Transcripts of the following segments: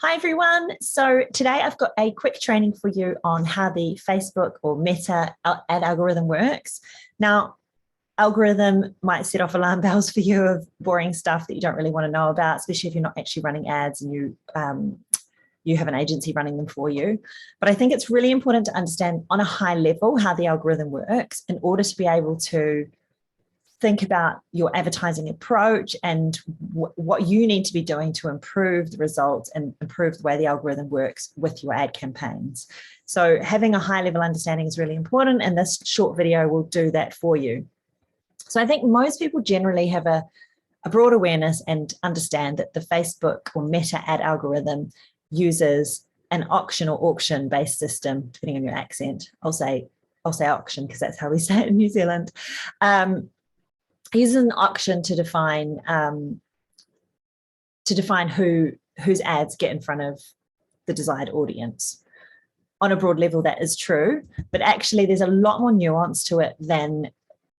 Hi everyone. So today I've got a quick training for you on how the Facebook or Meta ad algorithm works. Now, algorithm might set off alarm bells for you of boring stuff that you don't really want to know about, especially if you're not actually running ads and you have an agency running them for you. But I think it's really important to understand on a high level how the algorithm works in order to be able to think about your advertising approach and what you need to be doing to improve the results and improve the way the algorithm works with your ad campaigns. So having a high level understanding is really important, and this short video will do that for you. So I think most people generally have a broad awareness and understand that the Facebook or Meta ad algorithm uses an auction or auction-based system, depending on your accent. I'll say auction because that's how we say it in New Zealand. Uses an auction to define whose ads get in front of the desired audience. On a broad level, that is true, but actually there's a lot more nuance to it than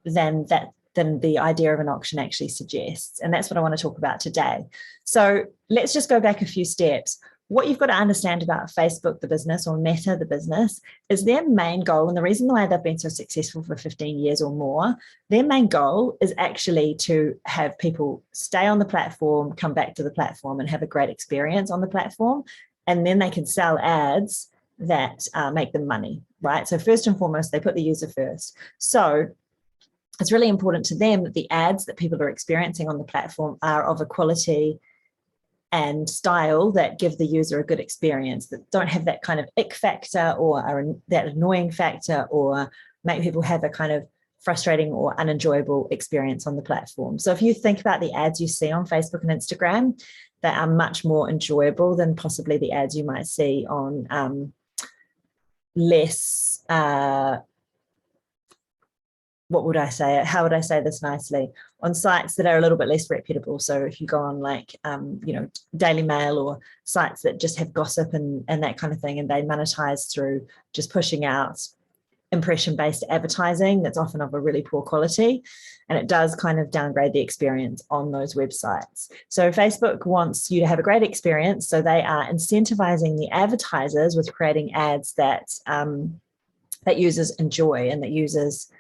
the idea of an auction actually suggests. And that's what I want to talk about today. So let's just go back a few steps. What you've got to understand about Facebook, the business, or Meta, the business, is their main goal, and the reason why they've been so successful for 15 years or more, their main goal is actually to have people stay on the platform, come back to the platform, and have a great experience on the platform. And then they can sell ads that make them money, right? So first and foremost, they put the user first. So it's really important to them that the ads that people are experiencing on the platform are of a quality and style that give the user a good experience, that don't have that kind of ick factor or are that annoying factor or make people have a kind of frustrating or unenjoyable experience on the platform. So if you think about the ads you see on Facebook and Instagram, they are much more enjoyable than possibly the ads you might see on less, what would I say? How would I say this nicely? On sites that are a little bit less reputable. So if you go on like, Daily Mail or sites that just have gossip and that kind of thing, and they monetize through just pushing out impression-based advertising that's often of a really poor quality, and it does kind of downgrade the experience on those websites. So Facebook wants you to have a great experience, so they are incentivizing the advertisers with creating ads that that users enjoy and that users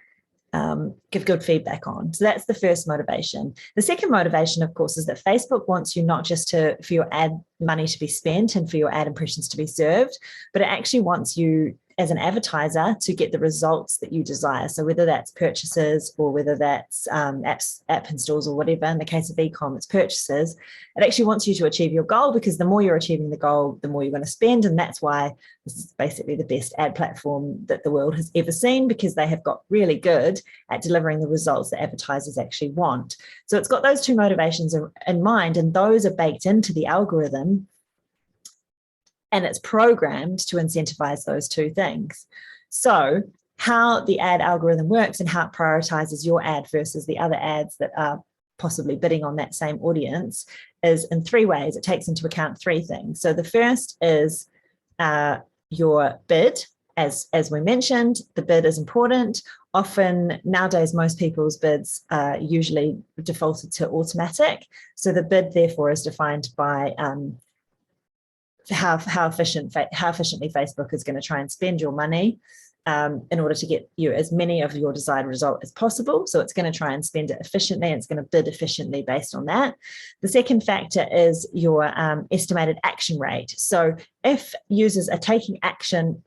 give good feedback on. So that's the first motivation. The second motivation, of course, is that Facebook wants you not just for your ad money to be spent and for your ad impressions to be served, but it actually wants you as an advertiser to get the results that you desire. So whether that's purchases or whether that's app installs or whatever, in the case of Ecomm, it's purchases, it actually wants you to achieve your goal, because the more you're achieving the goal, the more you're going to spend. And that's why this is basically the best ad platform that the world has ever seen, because they have got really good at delivering the results that advertisers actually want. So it's got those two motivations in mind, and those are baked into the algorithm. And it's programmed to incentivize those two things. So how the ad algorithm works and how it prioritizes your ad versus the other ads that are possibly bidding on that same audience is in three ways. It takes into account three things. So the first is your bid. As we mentioned, the bid is important. Often nowadays, most people's bids are usually defaulted to automatic. So the bid, therefore, is defined by how efficiently Facebook is going to try and spend your money in order to get you as many of your desired result as possible. So it's going to try and spend it efficiently, and it's going to bid efficiently based on that. The second factor is your estimated action rate. So if users are taking action,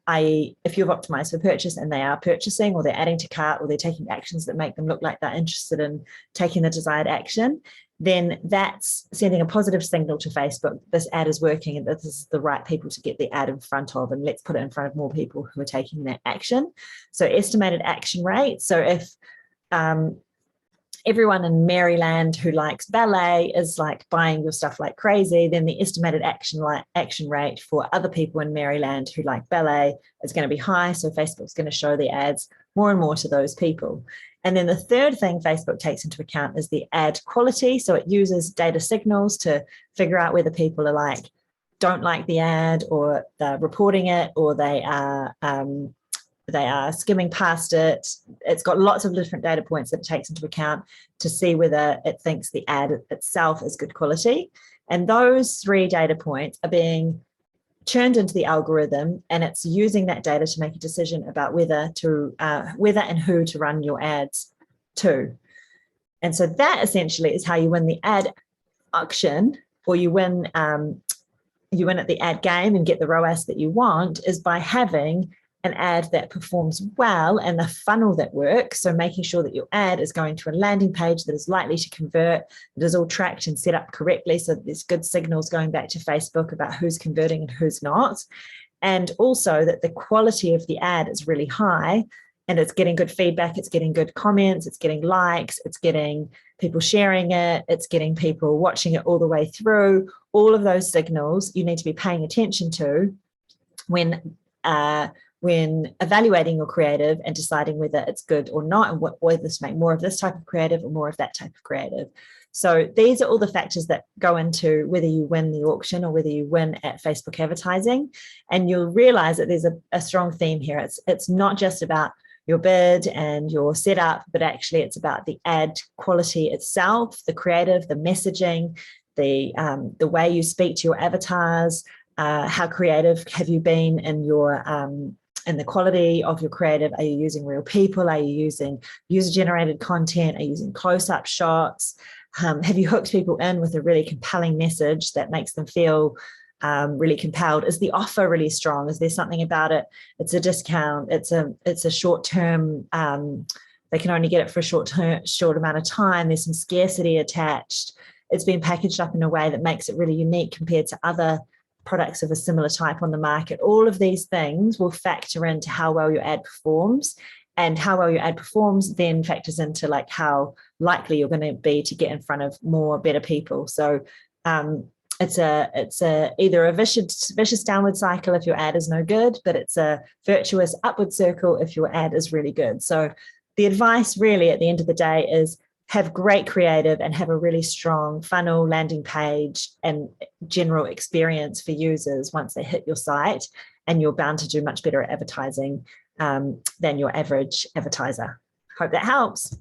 i.e. if you've optimized for purchase and they are purchasing, or they're adding to cart, or they're taking actions that make them look like they're interested in taking the desired action, then that's sending a positive signal to Facebook. This ad is working and this is the right people to get the ad in front of, and let's put it in front of more people who are taking that action. So estimated action rate. So if everyone in Maryland who likes ballet is like buying your stuff like crazy, then the estimated action rate for other people in Maryland who like ballet is going to be high. So Facebook's going to show the ads more and more to those people. And then the third thing Facebook takes into account is the ad quality. So it uses data signals to figure out whether people are don't like the ad, or they're reporting it, or they are skimming past it. It's got lots of different data points that it takes into account to see whether it thinks the ad itself is good quality. And those 3 data points are being churned into the algorithm, and it's using that data to make a decision about whether and who to run your ads to. And so that essentially is how you win the ad auction, or you win at the ad game and get the ROAS that you want, is by having an ad that performs well and a funnel that works. So making sure that your ad is going to a landing page that is likely to convert, that is all tracked and set up correctly, so that there's good signals going back to Facebook about who's converting and who's not. And also that the quality of the ad is really high and it's getting good feedback, it's getting good comments, it's getting likes, it's getting people sharing it, it's getting people watching it all the way through. All of those signals you need to be paying attention to when evaluating your creative and deciding whether it's good or not, and whether to make more of this type of creative or more of that type of creative. So these are all the factors that go into whether you win the auction or whether you win at Facebook advertising. And you'll realize that there's a strong theme here. It's not just about your bid and your setup, but actually it's about the ad quality itself, the creative, the messaging, the way you speak to your avatars, how creative have you been in your and the quality of your creative. Are you using real people? Are you using user-generated content? Are you using close-up shots? Have you hooked people in with a really compelling message that makes them feel really compelled? Is the offer really strong? Is there something about it? It's a discount. It's a short-term. They can only get it for a short amount of time. There's some scarcity attached. It's been packaged up in a way that makes it really unique compared to other products of a similar type on the market. All of these things will factor into how well your ad performs, and how well your ad performs then factors into like how likely you're going to be to get in front of more better people. So it's either a vicious downward cycle if your ad is no good, but it's a virtuous upward circle if your ad is really good. So the advice really at the end of the day is have great creative and have a really strong funnel, landing page, and general experience for users once they hit your site, and you're bound to do much better at advertising than your average advertiser. Hope that helps.